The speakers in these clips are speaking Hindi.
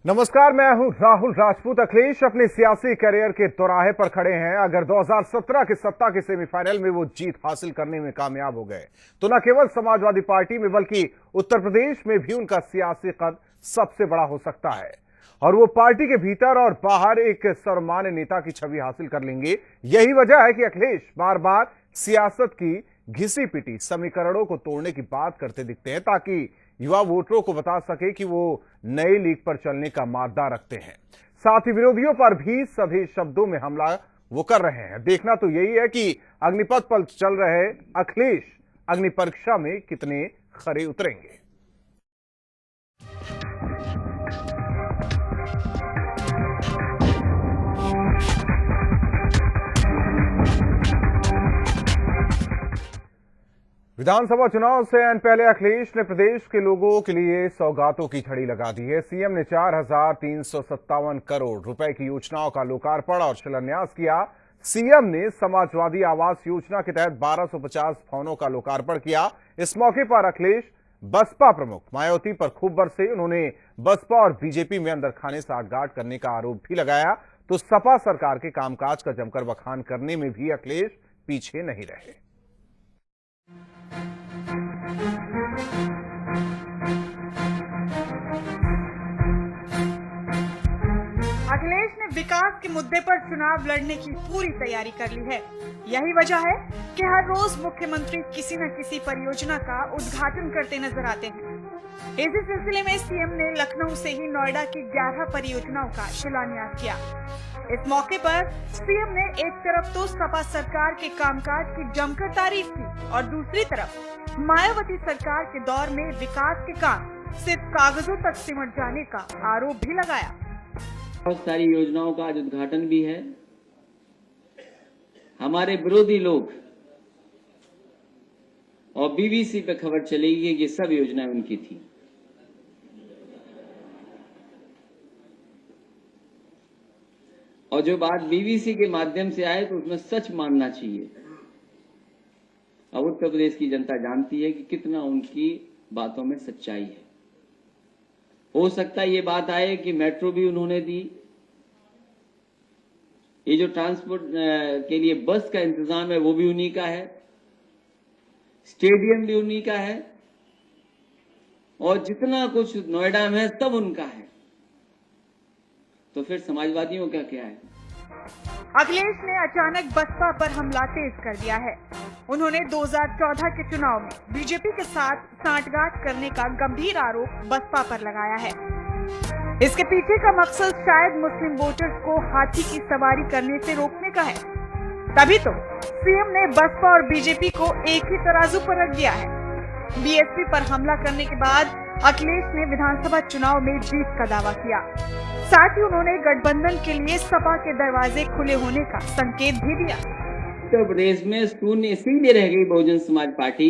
नमस्कार, मैं हूं राहुल राजपूत। अखिलेश अपने सियासी करियर के चौराहे पर खड़े हैं। अगर 2017 के सत्ता के सेमीफाइनल में वो जीत हासिल करने में कामयाब हो गए तो न केवल समाजवादी पार्टी में बल्कि उत्तर प्रदेश में भी उनका सियासी कद सबसे बड़ा हो सकता है और वो पार्टी के भीतर और बाहर एक सर्वमान्य नेता की छवि हासिल कर लेंगे। यही वजह है कि अखिलेश बार बार सियासत की घिसी पिटी समीकरणों को तोड़ने की बात करते दिखते हैं ताकि युवा वोटरों को बता सके कि वो नई लीग पर चलने का मादा रखते हैं। साथ ही विरोधियों पर भी सभी शब्दों में हमला वो कर रहे हैं। देखना तो यही है कि अग्निपथ पर चल रहे अखिलेश अग्नि परीक्षा में कितने खरे उतरेंगे। विधानसभा चुनाव से ऐन पहले अखिलेश ने प्रदेश के लोगों के लिए सौगातों की छड़ी लगा दी है। सीएम ने 4,357 करोड़ रुपए की योजनाओं का लोकार्पण और शिलान्यास किया। सीएम ने समाजवादी आवास योजना के तहत 1250 भवनों का लोकार्पण किया। इस मौके पर अखिलेश बसपा प्रमुख मायावती पर खूब बरसे। उन्होंने बसपा और बीजेपी में अंदर खाने साठगांठ करने का आरोप भी लगाया। तो सपा सरकार के कामकाज का जमकर बखान करने में भी अखिलेश पीछे नहीं रहे। अखिलेश ने विकास के मुद्दे पर चुनाव लड़ने की पूरी तैयारी कर ली है। यही वजह है कि हर रोज मुख्यमंत्री किसी न किसी परियोजना का उद्घाटन करते नजर आते हैं। इसी सिलसिले में सीएम ने लखनऊ से ही नोएडा की 11 परियोजनाओं का शिलान्यास किया। इस मौके पर सीएम ने एक तरफ तो सपा सरकार के कामकाज की जमकर तारीफ की और दूसरी तरफ मायावती सरकार के दौर में विकास के काम सिर्फ कागजों तक सिमट जाने का आरोप भी लगाया। बहुत सारी योजनाओं का आज उद्घाटन भी है। हमारे विरोधी लोग और बीबीसी पे खबर चलेगी कि ये सब योजनाएं उनकी थी। और जो बात बीबीसी के माध्यम से आए तो उसमें सच मानना चाहिए। अब उत्तर प्रदेश की जनता जानती है कि कितना उनकी बातों में सच्चाई है। हो सकता है ये बात आए कि मेट्रो भी उन्होंने दी, ये जो ट्रांसपोर्ट के लिए बस का इंतजाम है वो भी उन्हीं का है, स्टेडियम भी उन्हीं का है और जितना कुछ नोएडा में है सब उनका है। तो फिर समाजवादियों का क्या है? अखिलेश ने अचानक बसपा पर हमला तेज कर दिया है। उन्होंने 2014 के चुनाव में बीजेपी के साथ सांठगांठ करने का गंभीर आरोप बसपा पर लगाया है। इसके पीछे का मकसद शायद मुस्लिम वोटर्स को हाथी की सवारी करने से रोकने का है। तभी तो सीएम ने बसपा और बीजेपी को एक ही तराजू पर रख दिया है। बीएसपी पर हमला करने के बाद अखिलेश ने विधानसभा चुनाव में जीत का दावा किया। साथ ही उन्होंने गठबंधन के लिए सपा के दरवाजे खुले होने का संकेत भी दिया। उत्तर प्रदेश में शून्य इसीलिए रह गई बहुजन समाज पार्टी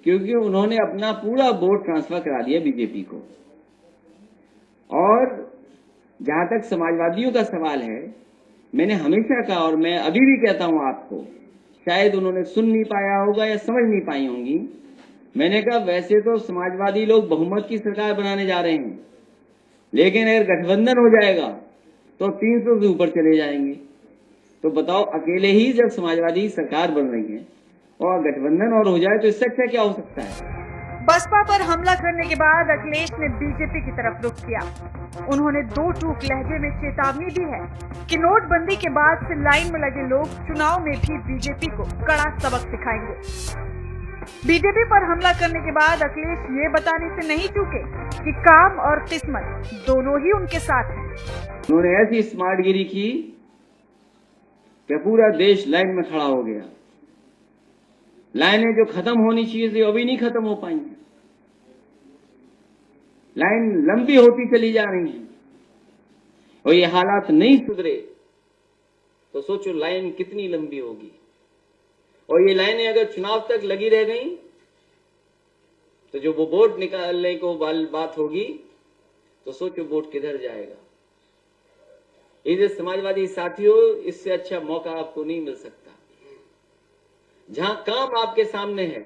क्योंकि उन्होंने अपना पूरा वोट ट्रांसफर करा दिया बीजेपी को। और जहां तक समाजवादियों का सवाल है, मैंने हमेशा कहा और मैं अभी भी कहता हूं आपको, शायद उन्होंने सुन नहीं पाया होगा या समझ नहीं पाई होंगी। मैंने कहा वैसे तो समाजवादी लोग बहुमत की सरकार बनाने जा रहे हैं, लेकिन अगर गठबंधन हो जाएगा तो 300 से ऊपर चले जाएंगे। तो बताओ, अकेले ही जब समाजवादी सरकार बन रही है और गठबंधन और हो जाए तो इससे अच्छा क्या हो सकता है? बसपा पर हमला करने के बाद अखिलेश ने बीजेपी की तरफ रुख किया। उन्होंने दो टूक लहजे में चेतावनी दी है कि नोटबंदी के बाद से लाइन में लगे लोग चुनाव में भी बीजेपी को कड़ा सबक सिखाएंगे। बीजेपी पर हमला करने के बाद अखिलेश ये बताने से नहीं चूके कि काम और किस्मत दोनों ही उनके साथ हैं। उन्होंने ऐसी स्मार्टगिरी की कि पूरा देश लाइन में खड़ा हो गया। लाइनें जो खत्म होनी चाहिए थी अभी नहीं खत्म हो पाई हैं। लाइन लंबी होती चली जा रही है और ये हालात नहीं सुधरे तो सोचो लाइन कितनी लंबी होगी। और ये लाइनें अगर चुनाव तक लगी रह गई तो जो वो वोट निकालने को बात होगी तो सोचो वोट किधर जाएगा। इसे समाजवादी साथियों, इससे अच्छा मौका आपको नहीं मिल सकता। जहां काम आपके सामने है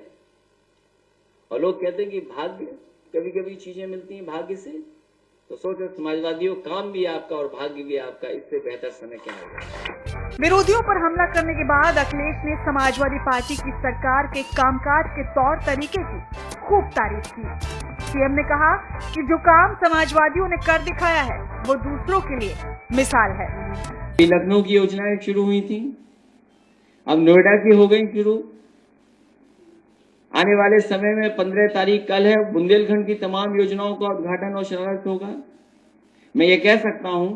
और लोग कहते हैं कि भाग्य, कभी कभी चीजें मिलती हैं भाग्य से, तो सोचो समाजवादियों, काम भी आपका और भाग्य भी आपका, इससे बेहतर समय क्या होगा। विरोधियों पर हमला करने के बाद अखिलेश ने समाजवादी पार्टी की सरकार के कामकाज के तौर तरीके की खूब तारीफ की। सीएम ने कहा कि जो काम समाजवादियों ने कर दिखाया है वो दूसरों के लिए मिसाल है। लखनऊ की योजनाएं शुरू हुई थी, अब नोएडा की हो गई शुरू। आने वाले समय में 15 तारीख कल है, बुंदेलखंड की तमाम योजनाओं का उद्घाटन और शुभारंभ होगा। मैं ये कह सकता हूं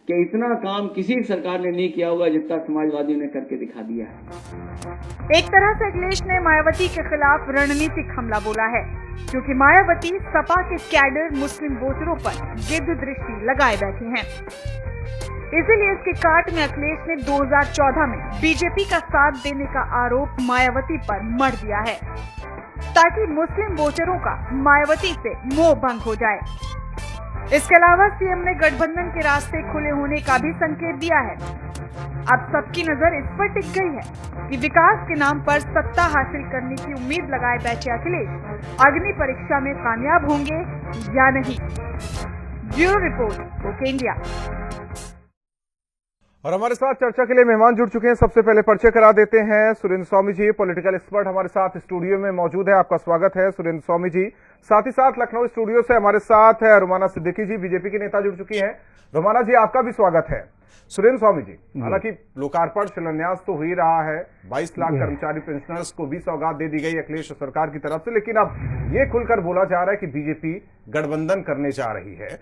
कि इतना काम किसी सरकार ने नहीं किया होगा जितना समाजवादियों ने करके दिखा दिया है। एक तरह से अखिलेश ने मायावती के खिलाफ रणनीतिक हमला बोला है, क्योंकि मायावती सपा के कैडर मुस्लिम वोटरों पर गिद्ध दृष्टि लगाए बैठी हैं। इसीलिए इसके काट में अखिलेश ने 2014 में बीजेपी का साथ देने का आरोप मायावती पर मढ़ दिया है, ताकि मुस्लिम वोटरों का मायावती से मोह भंग हो जाए। इसके अलावा सीएम ने गठबंधन के रास्ते खुले होने का भी संकेत दिया है। अब सबकी नजर इस पर टिक गई है कि विकास के नाम पर सत्ता हासिल करने की उम्मीद लगाए बैठे अखिलेश अग्नि परीक्षा में कामयाब होंगे या नहीं। Bureau report, okay India. और हमारे साथ चर्चा के लिए मेहमान जुड़ चुके हैं। सबसे पहले परिचय करा देते हैं सुरेंद्र स्वामी जी, पॉलिटिकल एक्सपर्ट हमारे साथ स्टूडियो में मौजूद है। आपका स्वागत है सुरेंद्र स्वामी जी। साथ ही साथ लखनऊ स्टूडियो से हमारे साथ है रुमाना सिद्दीकी जी, बीजेपी की नेता जुड़ चुकी हैं। रुमाना जी, आपका भी स्वागत है। सुरेंद्र स्वामी जी, हालांकि लोकार्पण शिलान्यास तो हो ही रहा है, 22 लाख कर्मचारी पेंशनर्स को भी सौगात दे दी गई अखिलेश सरकार की तरफ से, लेकिन अब ये खुलकर बोला जा रहा है कि बीजेपी गठबंधन करने जा रही है।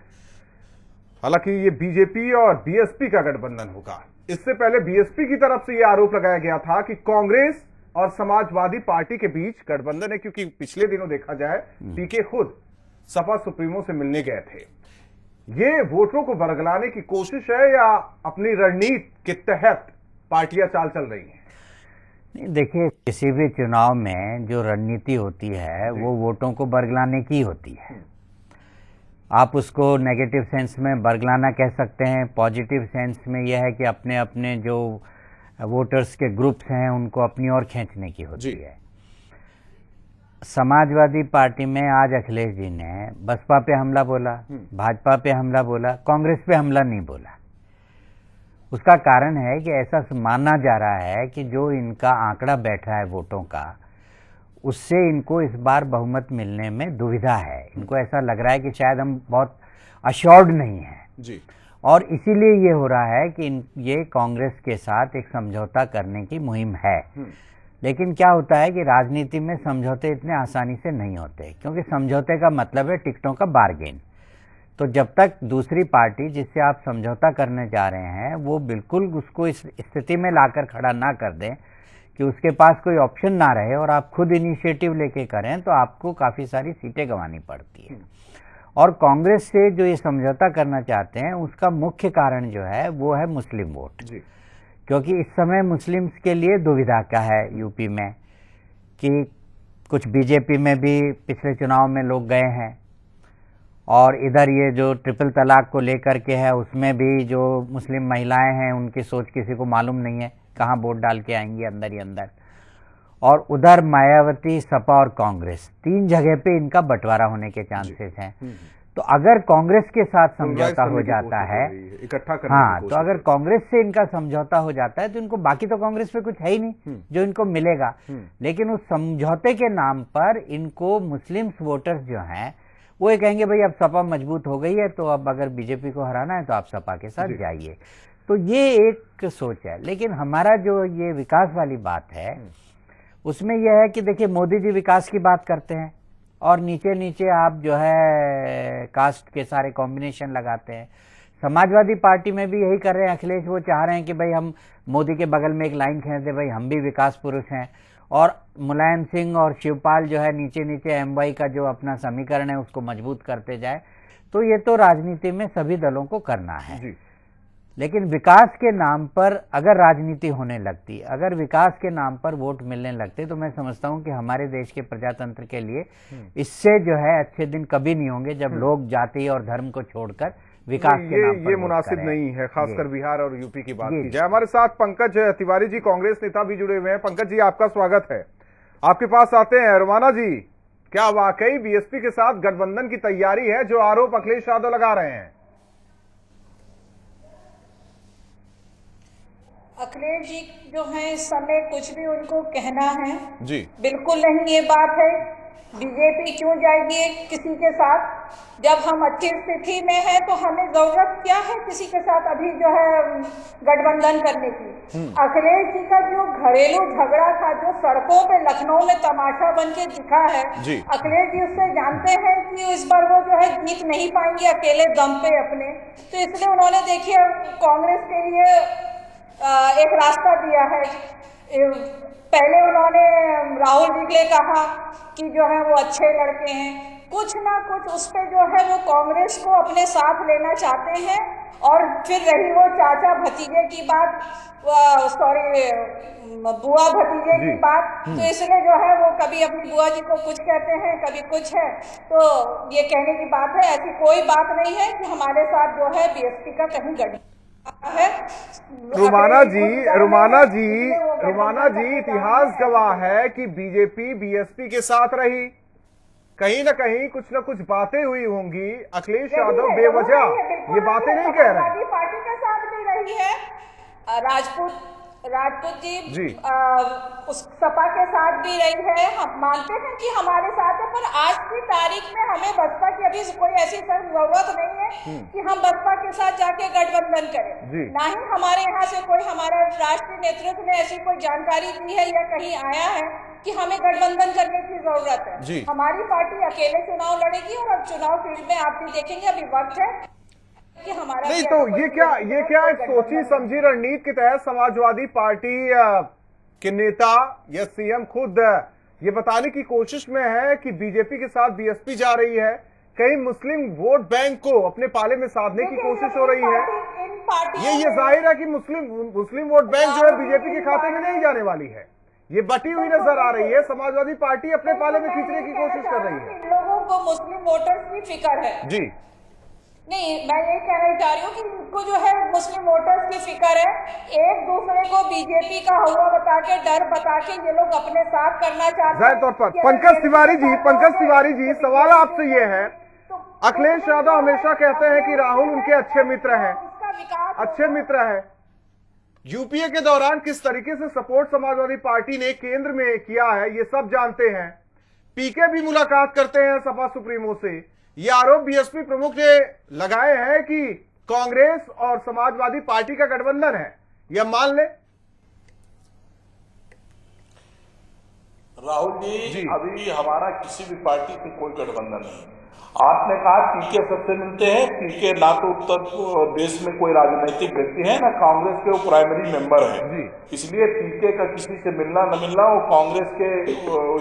हालांकि ये बीजेपी और बीएसपी का गठबंधन होगा। इससे पहले बीएसपी की तरफ से यह आरोप लगाया गया था कि कांग्रेस और समाजवादी पार्टी के बीच गठबंधन है, क्योंकि पिछले दिनों देखा जाए पीके खुद सपा सुप्रीमो से मिलने गए थे। ये वोटरों को बरगलाने की कोशिश है या अपनी रणनीति के तहत पार्टियां चाल चल रही हैं? नहीं, देखिए, किसी भी चुनाव में जो रणनीति होती है वो वोटों को बरगलाने की होती है। आप उसको नेगेटिव सेंस में बरगलाना कह सकते हैं, पॉजिटिव सेंस में यह है कि अपने अपने जो वोटर्स के ग्रुप्स हैं उनको अपनी ओर खींचने की होती है। समाजवादी पार्टी में आज अखिलेश जी ने बसपा पे हमला बोला, भाजपा पे हमला बोला, कांग्रेस पे हमला नहीं बोला। उसका कारण है कि ऐसा माना जा रहा है कि जो इनका आंकड़ा बैठा है वोटों का, उससे इनको इस बार बहुमत मिलने में दुविधा है। इनको ऐसा लग रहा है कि शायद हम बहुत अश्योर्ड नहीं हैं जी, और इसीलिए ये हो रहा है कि ये कांग्रेस के साथ एक समझौता करने की मुहिम है। लेकिन क्या होता है कि राजनीति में समझौते इतने आसानी से नहीं होते, क्योंकि समझौते का मतलब है टिकटों का बार्गेन। तो जब तक दूसरी पार्टी जिससे आप समझौता करने जा रहे हैं वो बिल्कुल उसको इस स्थिति में लाकर खड़ा ना कर दें कि उसके पास कोई ऑप्शन ना रहे और आप खुद इनिशिएटिव लेके करें, तो आपको काफ़ी सारी सीटें गंवानी पड़ती है। और कांग्रेस से जो ये समझौता करना चाहते हैं उसका मुख्य कारण जो है वो है मुस्लिम वोट जी। क्योंकि इस समय मुस्लिम्स के लिए दुविधा का है यूपी में कि कुछ बीजेपी में भी पिछले चुनाव में लोग गए हैं, और इधर ये जो ट्रिपल तलाक को लेकर के है उसमें भी जो मुस्लिम महिलाएं हैं उनकी सोच किसी को मालूम नहीं है, कहाँ वोट डाल के आएंगी अंदर ही अंदर। और उधर मायावती, सपा और कांग्रेस, 3 जगह पे इनका बंटवारा होने के चांसेस हैं। तो अगर कांग्रेस के साथ समझौता हो जाता है, इकट्ठा करने हाँ, तो अगर कांग्रेस से इनका समझौता हो जाता है तो इनको बाकी तो कांग्रेस पे कुछ है ही नहीं जो इनको मिलेगा। लेकिन उस समझौते के नाम पर इनको मुस्लिम वोटर्स जो हैं वो ये कहेंगे भाई अब सपा मजबूत हो गई है तो अब अगर बीजेपी को हराना है तो आप सपा के साथ जाइए। तो ये एक सोच है। लेकिन हमारा जो ये विकास वाली बात है उसमें यह है कि देखिए, मोदी जी विकास की बात करते हैं और नीचे नीचे आप जो है कास्ट के सारे कॉम्बिनेशन लगाते हैं। समाजवादी पार्टी में भी यही कर रहे हैं अखिलेश। वो चाह रहे हैं कि भाई हम मोदी के बगल में एक लाइन खींच दें, भाई हम भी विकास पुरुष हैं, और मुलायम सिंह और शिवपाल जो है नीचे नीचे एमवाई का जो अपना समीकरण है उसको मजबूत करते जाए। तो ये तो राजनीति में सभी दलों को करना है जी। लेकिन विकास के नाम पर अगर राजनीति होने लगती, अगर विकास के नाम पर वोट मिलने लगते, तो मैं समझता हूं कि हमारे देश के प्रजातंत्र के लिए इससे जो है अच्छे दिन कभी नहीं होंगे जब लोग जाति और धर्म को छोड़कर विकास के नाम पर ये मुनासिब नहीं है, खासकर बिहार और यूपी की बात की जाए। हमारे साथ पंकज तिवारी जी, कांग्रेस नेता भी जुड़े हुए हैं। पंकज जी, आपका स्वागत है। आपके पास आते हैं। रुमाना जी, क्या वाकई बीएसपी के साथ गठबंधन की तैयारी है, जो आरोप अखिलेश यादव लगा रहे हैं? अखिलेश जी जो है इस समय कुछ भी उनको कहना है जी बिल्कुल नहीं। ये बात है बीजेपी क्यों जाएगी किसी के साथ, जब हम अच्छी स्थिति में हैं तो हमें जरूरत क्या है किसी के साथ अभी जो है गठबंधन करने की। अखिलेश जी का जो घरेलू झगड़ा था, जो सड़कों पे लखनऊ में तमाशा बन के दिखा है, अखिलेश जी उससे जानते हैं कि इस बार वो जो है जीत नहीं पाएंगे अकेले दम पे अपने, तो इसलिए उन्होंने देखिए कांग्रेस के लिए एक रास्ता दिया है। पहले उन्होंने राहुल जी के लिए कहा कि जो है वो अच्छे लड़के हैं, कुछ ना कुछ उस पे जो है वो कांग्रेस को अपने साथ लेना चाहते हैं। और फिर रही वो चाचा भतीजे की बात, सॉरी बुआ भतीजे की बात, तो इसलिए जो है वो कभी अपनी बुआ जी को कुछ कहते हैं, कभी कुछ है, तो ये कहने की बात है। ऐसी कोई बात नहीं है कि हमारे साथ जो है बीएसपी का कहीं गठबंधन है। रुमाना जी, इतिहास गवाह है कि बीजेपी बीएसपी के साथ रही, कहीं ना कहीं कुछ ना कुछ बातें हुई होंगी। अखिलेश यादव बेवजह ये बातें नहीं कह रहे हैं। पार्टी के साथ भी रही है, राजपूत जी उस सपा के साथ भी रही है। हम मानते हैं कि हमारे साथ है, पर आज की तारीख में हमें बसपा की अभी कोई ऐसी जरूरत नहीं है कि हम बसपा के साथ जाके गठबंधन करें। ना ही हमारे यहाँ से कोई, हमारा राष्ट्रीय नेतृत्व ने ऐसी कोई जानकारी दी है या कहीं आया है कि हमें गठबंधन करने की जरूरत है। हमारी पार्टी अकेले चुनाव लड़ेगी और अब चुनाव फील्ड में आप भी देखेंगे अभी वक्त है कि हमारा नहीं। तो ये क्या एक सोची समझी रणनीति के तहत समाजवादी पार्टी के नेता या सीएम खुद ये बताने की कोशिश में है कि बीजेपी के साथ बीएसपी जा रही है, कहीं मुस्लिम वोट बैंक को अपने पाले में साधने की कोशिश हो रही है। ये जाहिर है कि मुस्लिम वोट बैंक जो है बीजेपी के खाते में नहीं जाने वाली है, ये बटी हुई नजर आ रही है। समाजवादी पार्टी अपने पाले में खींचने की कोशिश कर रही है। लोगों को मुस्लिम वोटर्स की फिक्र है जी। नहीं, मैं ये कहना चाह रही हूँ कि इनको जो है मुस्लिम वोटर्स की फिक्र है। एक दूसरे को बीजेपी का हुआ बता के, डर बता के ये लोग अपने साथ करना चाहते हैं। जाहिर तौर पर पंकज तिवारी जी सवाल आपसे ये है, अखिलेश यादव हमेशा कहते हैं कि राहुल उनके अच्छे मित्र हैं। यूपीए के दौरान किस तरीके से सपोर्ट समाजवादी पार्टी ने केंद्र में किया है ये सब जानते हैं। पीके भी मुलाकात करते हैं सपा सुप्रीमो से। ये आरोप बीएसपी प्रमुख ने लगाए हैं कि कांग्रेस और समाजवादी पार्टी का गठबंधन है, यह मान ले। राहुल जी अभी हमारा किसी भी पार्टी से कोई गठबंधन नहीं। आपने कहा पीके सबसे मिलते हैं, पीके ना तो उत्तर प्रदेश में कोई राजनीतिक व्यक्ति है ना कांग्रेस के वो प्राइमरी मेंबर है, इसलिए पीके का किसी से मिलना न मिलना वो कांग्रेस के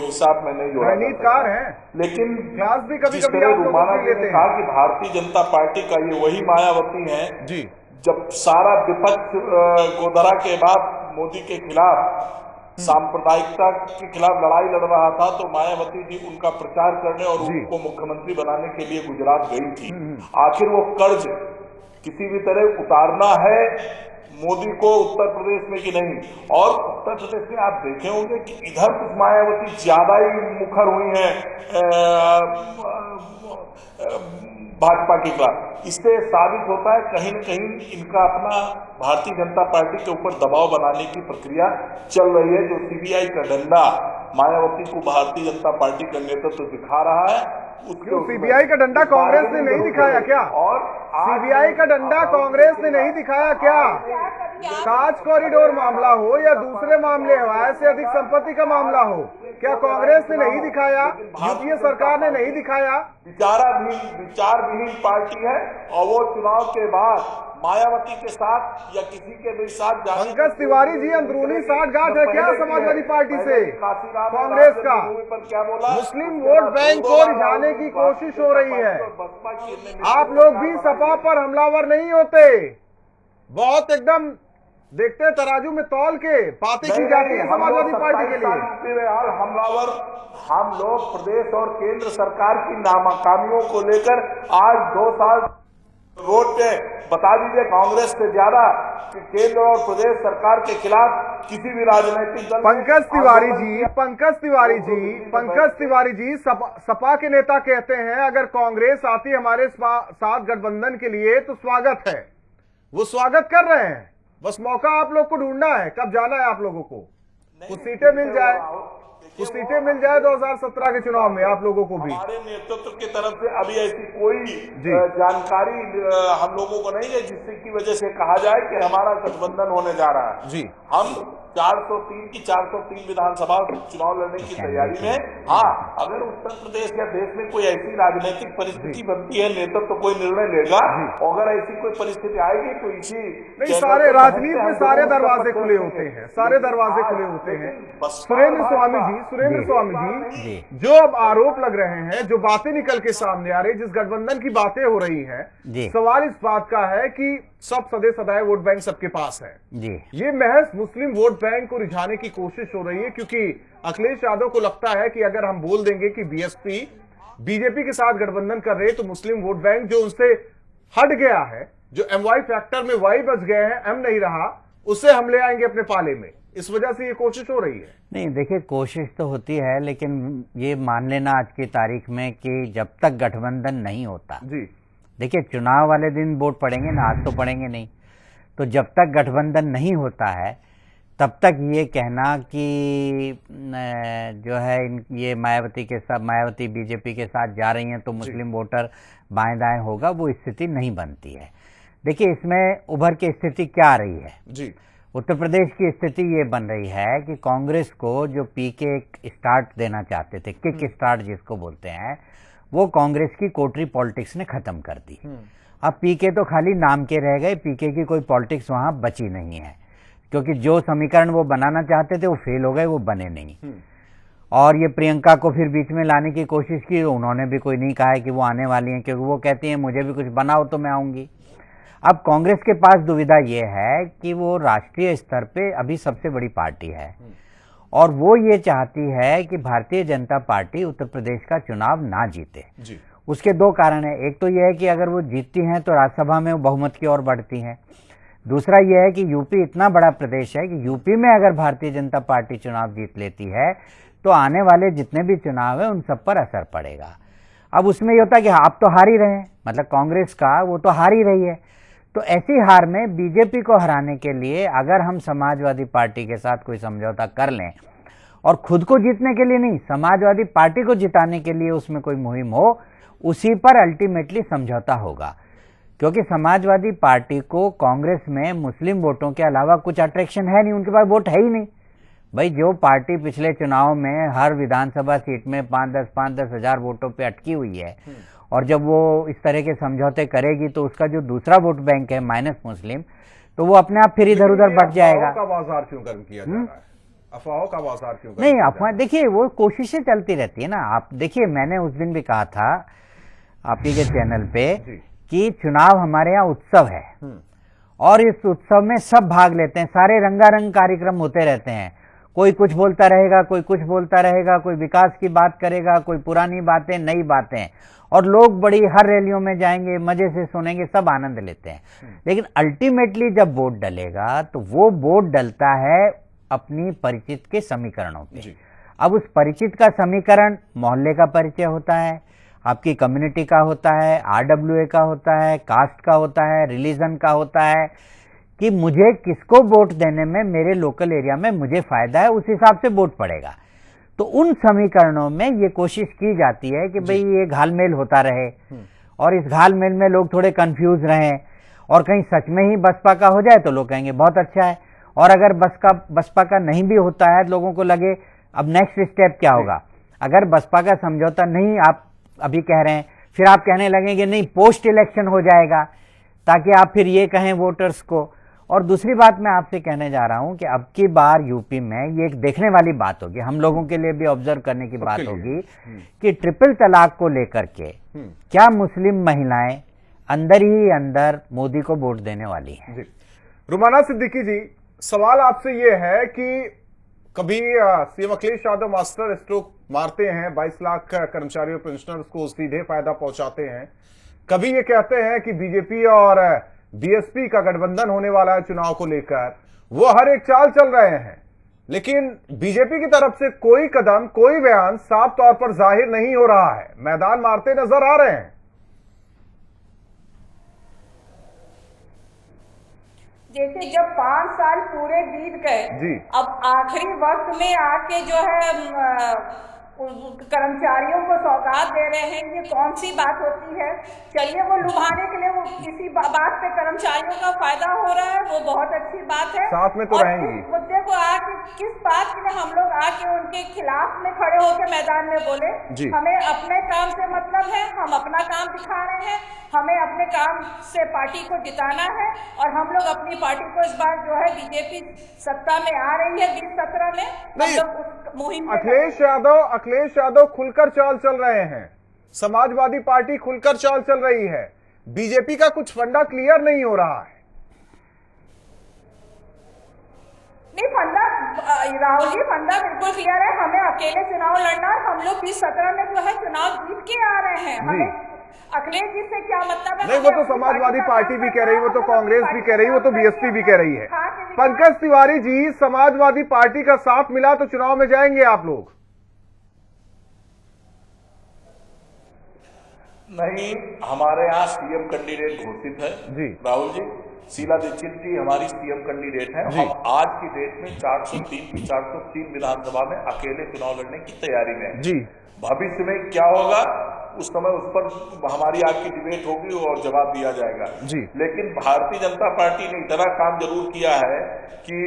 हिसाब में नहीं जोड़ा जाता है। लेकिन भी कभी जिस तरह रुमाना जी ने कहा कि भारतीय जनता पार्टी का ये वही मायावती है जी, जब सारा विपक्ष गोधरा के बाद मोदी के खिलाफ सांप्रदायिकता के खिलाफ लड़ाई लड़ रहा था, तो मायावती जी उनका प्रचार करने और उनको मुख्यमंत्री बनाने के लिए गुजरात गई थी। आखिर वो कर्ज किसी भी तरह उतारना है मोदी को उत्तर प्रदेश में कि नहीं। और उत्तर प्रदेश में आप देखे होंगे कि इधर कुछ मायावती ज्यादा ही मुखर हुई हैं भाजपा के खिलाफ। इससे साबित होता है कहीं न कहीं इनका अपना भारतीय जनता पार्टी के ऊपर दबाव बनाने की प्रक्रिया चल रही है। जो सीबीआई का डंडा मायावती को भारतीय जनता पार्टी का नेतृत्व दिखा रहा है, उसको सीबीआई का डंडा कांग्रेस ने नहीं दिखाया क्या? और सीबीआई का डंडा कांग्रेस ने नहीं दिखाया क्या? ताज कॉरिडोर मामला हो या दूसरे मामले हो, ऐसे अधिक संपत्ति का मामला हो, क्या कांग्रेस ने नहीं दिखाया? यूपीए सरकार ने नहीं दिखाया? विचारविहीन पार्टी है और वो चुनाव के बाद मायावती के साथ या किसी के भी साथ पंकज तिवारी जी अंदरूनी साठगांठ है क्या समाजवादी पार्टी से कांग्रेस का? क्या बोला? मुस्लिम वोट बैंक को रिझाने की कोशिश हो रही है। आप लोग भी सपा पर हमलावर नहीं होते, बहुत एकदम देखते तराजू में तौल के बातें की जाती है समाजवादी पार्टी के लिए। हमलावर हम लोग प्रदेश और केंद्र सरकार की नाकामियों को लेकर आज 2 साल वोट पे बता दीजिए कांग्रेस से ज्यादा कि केंद्र और प्रदेश सरकार के खिलाफ किसी भी राजनीतिक दल पंकज तिवारी जी, सपा के नेता कहते हैं अगर कांग्रेस आती हमारे साथ गठबंधन के लिए तो स्वागत है। वो स्वागत कर रहे हैं, बस मौका आप लोग को ढूंढना है, कब जाना है आप लोगों को, कुछ सीटें मिल जाए, 2017 के चुनाव में आप लोगों को भी। हमारे नेतृत्व की तरफ से अभी ऐसी कोई जानकारी हम लोगों को नहीं है जिससे की वजह से कहा जाए कि हमारा गठबंधन होने जा रहा है। जी, हम 403 विधानसभा चुनाव लड़ने की तैयारी में। हाँ, अगर उत्तर प्रदेश या देश में कोई ऐसी राजनीतिक परिस्थिति बनती है, नेतृत्व तो कोई निर्णय लेगा, और अगर ऐसी कोई परिस्थिति आएगी तो इसी नहीं, सारे राजनीति में सारे दरवाजे खुले होते हैं, सारे दरवाजे खुले होते हैं। सुरेंद्र स्वामी जी, जो अब आरोप लग रहे हैं, जो बातें निकल के सामने आ रही, जिस गठबंधन की बातें हो रही हैं, सवाल इस बात का है कि सब सदे सदाए वोट बैंक सबके पास है जी। ये महज मुस्लिम वोट बैंक को रिझाने की कोशिश हो रही है, क्योंकि अखिलेश यादव को लगता है कि अगर हम बोल देंगे कि बीएसपी बीजेपी के साथ गठबंधन कर रहे, तो मुस्लिम वोट बैंक जो उनसे हट गया है, जो एमवाई फैक्टर में वाई बच गए हैं, एम नहीं रहा, उसे हम ले आएंगे अपने पाले में। इस वजह से ये कोशिश हो रही है। नहीं, देखिए, कोशिश तो होती है, लेकिन ये मान लेना आज की तारीख में कि जब तक गठबंधन नहीं होता जी, देखिए, चुनाव वाले दिन वोट पड़ेंगे ना, आज तो पड़ेंगे नहीं, तो जब तक गठबंधन नहीं होता है तब तक ये कहना कि जो है ये मायावती बीजेपी के साथ जा रही हैं तो मुस्लिम वोटर बाएं दाएं होगा, वो स्थिति नहीं बनती है। देखिए, इसमें उभर के स्थिति क्या आ रही है जी। उत्तर प्रदेश की स्थिति ये बन रही है कि कांग्रेस को जो पीके स्टार्ट देना चाहते थे, किक स्टार्ट जिसको बोलते हैं, वो कांग्रेस की कोटरी पॉलिटिक्स ने खत्म कर दी। अब पीके तो खाली नाम के रह गए, पीके की कोई पॉलिटिक्स वहां बची नहीं है, क्योंकि जो समीकरण वो बनाना चाहते थे वो फेल हो गए, वो बने नहीं। और ये प्रियंका को फिर बीच में लाने की कोशिश की, उन्होंने भी कोई नहीं कहा है कि वो आने वाली हैं, क्योंकि वो कहती हैं मुझे भी कुछ बनाओ तो मैं आऊंगी। अब कांग्रेस के पास दुविधा ये है कि वो राष्ट्रीय स्तर पे अभी सबसे बड़ी पार्टी है, और वो ये चाहती है कि भारतीय जनता पार्टी उत्तर प्रदेश का चुनाव ना जीते जी। उसके दो कारण है, एक तो यह है कि अगर वो जीतती हैं तो राज्यसभा में वो बहुमत की ओर बढ़ती हैं, दूसरा यह है कि यूपी इतना बड़ा प्रदेश है कि यूपी में अगर भारतीय जनता पार्टी चुनाव जीत लेती है तो आने वाले जितने भी चुनाव है उन सब पर असर पड़ेगा। अब उसमें ये होता है कि आप तो हार ही रहे हैं, मतलब कांग्रेस का वो तो हार ही रही है, तो ऐसी हार में बीजेपी को हराने के लिए अगर हम समाजवादी पार्टी के साथ कोई समझौता कर लें, और खुद को जीतने के लिए नहीं, समाजवादी पार्टी को जिताने के लिए उसमें कोई मुहिम हो, उसी पर अल्टीमेटली समझौता होगा। क्योंकि समाजवादी पार्टी को कांग्रेस में मुस्लिम वोटों के अलावा कुछ अट्रैक्शन है नहीं, उनके पास वोट है ही नहीं। भाई, जो पार्टी पिछले चुनाव में हर विधानसभा सीट में 5-10 हजार वोटों पे अटकी हुई है, और जब वो इस तरह के समझौते करेगी तो उसका जो दूसरा वोट बैंक है माइनस मुस्लिम, तो वो अपने आप फिर इधर उधर बढ़ जाएगा। अफवाहों का बाजार क्यों किया जा रहा है? अफवाहों का बाजार क्यों? नहीं, अफवाह, देखिए, वो कोशिशें चलती रहती है ना। आप देखिए, मैंने उस दिन भी कहा था आप ही के चैनल पे कि चुनाव हमारे यहाँ उत्सव है, और इस उत्सव में सब भाग लेते हैं, सारे रंगारंग कार्यक्रम होते रहते हैं, कोई कुछ बोलता रहेगा, कोई कुछ बोलता रहेगा, कोई विकास की बात करेगा, कोई पुरानी बातें, नई बातें, और लोग बड़ी हर रैलियों में जाएंगे, मजे से सुनेंगे, सब आनंद लेते हैं। लेकिन अल्टीमेटली जब वोट डलेगा तो वो वोट डलता है अपनी परिचित के समीकरणों पे। अब उस परिचित का समीकरण मोहल्ले का परिचय होता है, आपकी कम्युनिटी का होता है, आरडब्ल्यूए का होता है, कास्ट का होता है, रिलीजन का होता है, कि मुझे किसको वोट देने में मेरे लोकल एरिया में मुझे फायदा है, उस हिसाब से वोट पड़ेगा। तो उन समीकरणों में ये कोशिश की जाती है कि भाई ये घालमेल होता रहे, और इस घालमेल में लोग थोड़े कंफ्यूज रहें, और कहीं सच में ही बसपा का हो जाए तो लोग कहेंगे बहुत अच्छा है, और अगर बसपा का नहीं भी होता है, लोगों को लगे अब नेक्स्ट स्टेप क्या होगा। अगर बसपा का समझौता नहीं आप अभी कह रहे हैं, फिर आप कहने लगेंगे नहीं पोस्ट इलेक्शन हो जाएगा, ताकि आप फिर ये कहें वोटर्स को। और दूसरी बात मैं आपसे कहने जा रहा हूं कि अब की बार यूपी में ये एक देखने वाली बात होगी, हम लोगों के लिए भी ऑब्जर्व करने की बात होगी कि ट्रिपल तलाक को लेकर के क्या मुस्लिम महिलाएं अंदर ही अंदर मोदी को वोट देने वाली हैं। रुमाना सिद्दीकी जी, सवाल आपसे ये है कि कभी CM Akhilesh Yadav master stroke मारते हैं, 22 लाख कर्मचारियों पेंशनर्स को सीधे फायदा पहुंचाते हैं, कभी ये कहते हैं कि बीजेपी और बीएसपी का गठबंधन होने वाला है चुनाव को लेकर, वो हर एक चाल चल रहे हैं, लेकिन बीजेपी की तरफ से कोई कदम, कोई बयान साफ तौर पर जाहिर नहीं हो रहा है। मैदान मारते नजर आ रहे हैं। जैसे जब 5 साल पूरे बीत गए, अब आखिरी वक्त में आके जो है कर्मचारियों को सौगात दे रहे हैं, ये कौन सी बात होती है? चलिए, वो लुभाने के लिए वो किसी बात पे कर्मचारियों का फायदा हो रहा है, वो बहुत अच्छी बात है। साथ में तो रहेंगी। इस मुद्दे को आके किस बात के लिए हम लोग आके उनके खिलाफ में खड़े होकर मैदान में बोले? हमें अपने काम से मतलब है, हम अपना काम दिखा रहे हैं, हमें अपने काम से पार्टी को जिताना है, और हम लोग अपनी पार्टी को इस बार जो है बीजेपी सत्ता में आ रही है 2017 में, हम लोग उस मुहिम अखिलेश यादव खुलकर चाल चल रहे हैं, समाजवादी पार्टी खुलकर चाल चल रही है, बीजेपी का कुछ फंडा क्लियर नहीं हो रहा है। नहीं, फंडा राहुल जी, फंडा बिल्कुल क्लियर है। हमें अकेले चुनाव लड़ना, हम लोग 2017 में जो है चुनाव जीत के आ रहे हैं। हमें अखिलेश जी से क्या मतलब है? नहीं, वो तो समाजवादी पार्टी भी कह रही, वो तो कांग्रेस भी कह रही, वो तो बीएसपी भी कह रही है। पंकज तिवारी जी, समाजवादी पार्टी का साथ मिला तो चुनाव में जाएंगे आप लोग? नहीं, हमारे यहाँ सीएम कैंडिडेट घोषित है जी राहुल जी। शीला दीक्षित जी हमारी सीएम कैंडिडेट है। हम आज की डेट में 403 विधानसभा में अकेले चुनाव लड़ने की तैयारी में जी। भविष्य में क्या होगा उस समय उस पर हमारी आपकी डिबेट होगी और जवाब दिया जाएगा जी। लेकिन भारतीय जनता पार्टी ने इतना काम जरूर किया है कि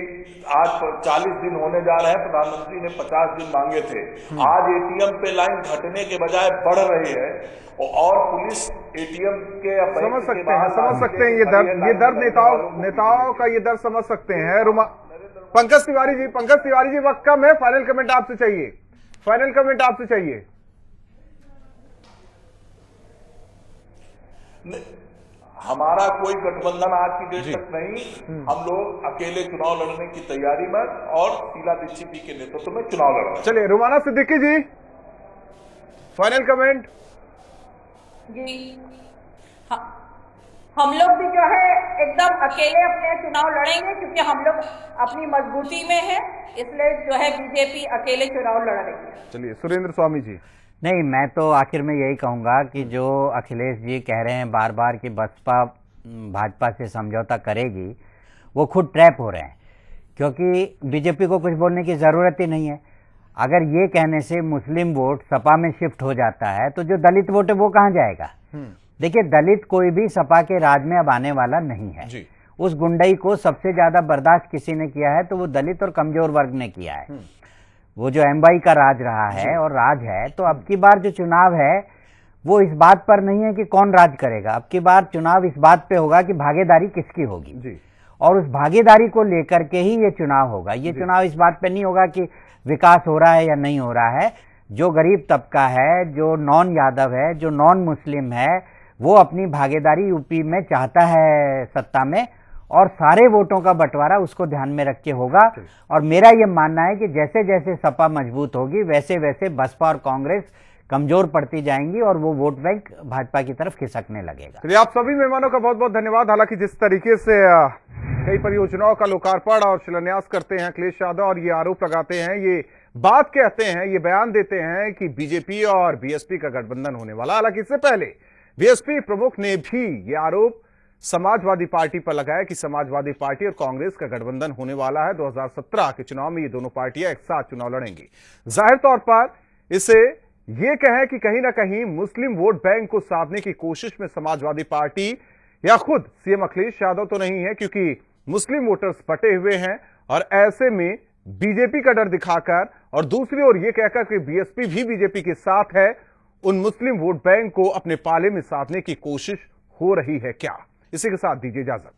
आज 40 दिन होने जा रहे हैं, प्रधानमंत्री ने 50 दिन मांगे थे। आज एटीएम पे लाइन घटने के बजाय बढ़ रही है, और पुलिस एटीएम के समझ सकते हैं ये दर्द नेताओं का ये दर्द समझ सकते हैं। पंकज तिवारी जी वक्त कम है, फाइनल कमेंट आपसे चाहिए। हमारा कोई गठबंधन आज की डेट तक नहीं। हम लोग अकेले चुनाव लड़ने की तैयारी में और शीला दीक्षित जी के नेतृत्व में चुनाव लड़ रहे हैं। चलिए, रुमाना सिद्दीकी जी, फाइनल कमेंट जी। हम लोग भी जो है एकदम अकेले अपने चुनाव लड़ेंगे, क्योंकि हम लोग अपनी मजबूती में हैं, इसलिए जो है बीजेपी अकेले चुनाव लड़ रही है। चलिए, सुरेंद्र स्वामी जी। नहीं, मैं तो आखिर में यही कहूँगा कि जो अखिलेश जी कह रहे हैं बार बार कि बसपा भाजपा से समझौता करेगी, वो खुद ट्रैप हो रहे हैं, क्योंकि बीजेपी को कुछ बोलने की ज़रूरत ही नहीं है। अगर ये कहने से मुस्लिम वोट सपा में शिफ्ट हो जाता है तो जो दलित वोट है वो कहाँ जाएगा? देखिए, दलित कोई भी सपा के राज में अब आने वाला नहीं है जी। उस गुंडई को सबसे ज्यादा बर्दाश्त किसी ने किया है तो वो दलित और कमजोर वर्ग ने किया है। वो जो एमवाई का राज रहा है और राज है, तो अब की बार जो चुनाव है वो इस बात पर नहीं है कि कौन राज करेगा, अब की बार चुनाव इस बात पे होगा कि भागीदारी किसकी होगी जी। और उस भागीदारी को लेकर के ही ये चुनाव होगा। ये चुनाव इस बात पे नहीं होगा कि विकास हो रहा है या नहीं हो रहा है। जो गरीब तबका है, जो नॉन यादव है, जो नॉन मुस्लिम है, वो अपनी भागीदारी यूपी में चाहता है सत्ता में, और सारे वोटों का बंटवारा उसको ध्यान में रख के होगा। और मेरा ये मानना है कि जैसे जैसे सपा मजबूत होगी वैसे वैसे बसपा और कांग्रेस कमजोर पड़ती जाएंगी और वो वोट बैंक भाजपा की तरफ खिसकने लगेगा। चलिए, आप सभी मेहमानों का बहुत बहुत धन्यवाद। हालांकि जिस तरीके से कई परियोजनाओं का लोकार्पण और शिलान्यास करते हैं अखिलेश यादव, और ये आरोप लगाते हैं, ये बात कहते हैं, ये बयान देते हैं कि बीजेपी और बीएसपी का गठबंधन होने वाला। हालांकि इससे पहले बीएसपी प्रमुख ने भी ये आरोप समाजवादी पार्टी पर लगाया कि समाजवादी पार्टी और कांग्रेस का गठबंधन होने वाला है। 2017 के चुनाव में ये दोनों पार्टियां एक साथ चुनाव लड़ेंगी। जाहिर तौर पर इसे ये कहें कि कहीं ना कहीं मुस्लिम वोट बैंक को साधने की कोशिश में समाजवादी पार्टी या खुद सीएम अखिलेश यादव तो नहीं है, क्योंकि मुस्लिम वोटर्स बटे हुए हैं, और ऐसे में बीजेपी का डर दिखाकर और दूसरी ओर ये कहकर कि बीएसपी भी बीजेपी के साथ है, उन मुस्लिम वोट बैंक को अपने पाले में साधने की कोशिश हो रही है क्या? इसी के साथ दीजिए इजाजत।